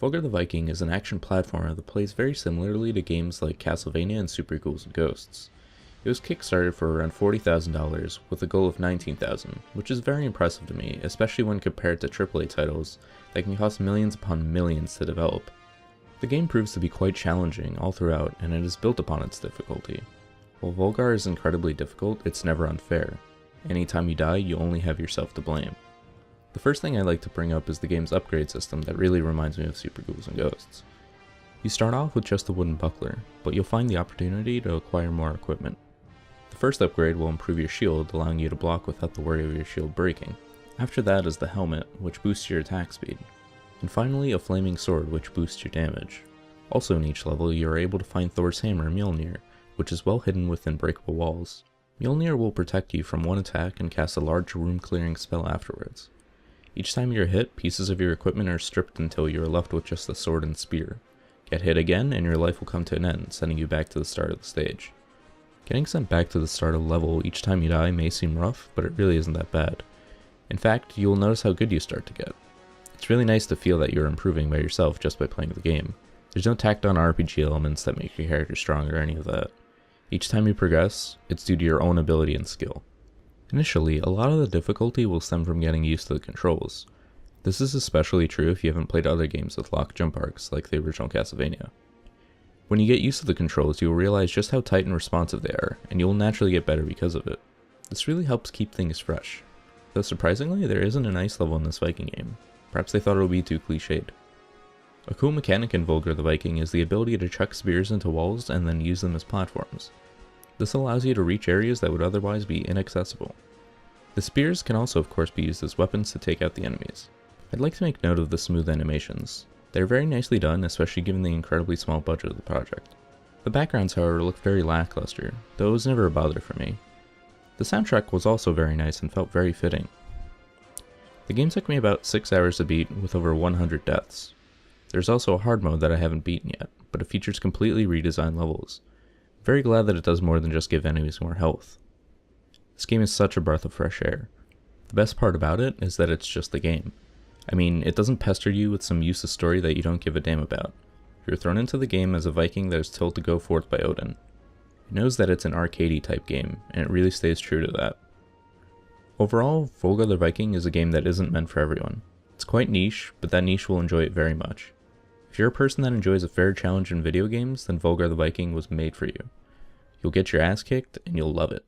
Volgarr the Viking is an action platformer that plays very similarly to games like Castlevania and Super Ghouls and Ghosts. It was kickstarted for around $40,000 with a goal of $19,000, which is very impressive to me, especially when compared to AAA titles that can cost millions upon millions to develop. The game proves to be quite challenging all throughout, and it is built upon its difficulty. While Volgarr is incredibly difficult, it's never unfair. Anytime you die, you only have yourself to blame. The first thing I'd like to bring up is the game's upgrade system that really reminds me of Super Ghouls and Ghosts. You start off with just a wooden buckler, but you'll find the opportunity to acquire more equipment. The first upgrade will improve your shield, allowing you to block without the worry of your shield breaking. After that is the helmet, which boosts your attack speed. And finally, a flaming sword, which boosts your damage. Also in each level, you are able to find Thor's hammer, Mjolnir, which is well hidden within breakable walls. Mjolnir will protect you from one attack and cast a large room clearing spell afterwards. Each time you're hit, pieces of your equipment are stripped until you are left with just the sword and spear. Get hit again, and your life will come to an end, sending you back to the start of the stage. Getting sent back to the start of the level each time you die may seem rough, but it really isn't that bad. In fact, you will notice how good you start to get. It's really nice to feel that you're improving by yourself just by playing the game. There's no tacked on RPG elements that make your character stronger or any of that. Each time you progress, it's due to your own ability and skill. Initially, a lot of the difficulty will stem from getting used to the controls. This is especially true if you haven't played other games with locked jump arcs, like the original Castlevania. When you get used to the controls, you will realize just how tight and responsive they are, and you will naturally get better because of it. This really helps keep things fresh. Though surprisingly, there isn't a nice level in this Viking game. Perhaps they thought it would be too cliched. A cool mechanic in Volgarr the Viking is the ability to chuck spears into walls and then use them as platforms. This allows you to reach areas that would otherwise be inaccessible. The spears can also of course be used as weapons to take out the enemies. I'd like to make note of the smooth animations. They're very nicely done, especially given the incredibly small budget of the project. The backgrounds however look very lackluster, though it was never a bother for me. The soundtrack was also very nice and felt very fitting. The game took me about 6 hours to beat with over 100 deaths. There's also a hard mode that I haven't beaten yet, but it features completely redesigned levels. Very glad that it does more than just give enemies more health. This game is such a breath of fresh air. The best part about it is that it's just a game. I mean, it doesn't pester you with some useless story that you don't give a damn about. You're thrown into the game as a Viking that is told to go forth by Odin. It knows that it's an arcadey type game, and it really stays true to that. Overall, Volgarr the Viking is a game that isn't meant for everyone. It's quite niche, but that niche will enjoy it very much. If you're a person that enjoys a fair challenge in video games, then Volgarr the Viking was made for you. You'll get your ass kicked, and you'll love it.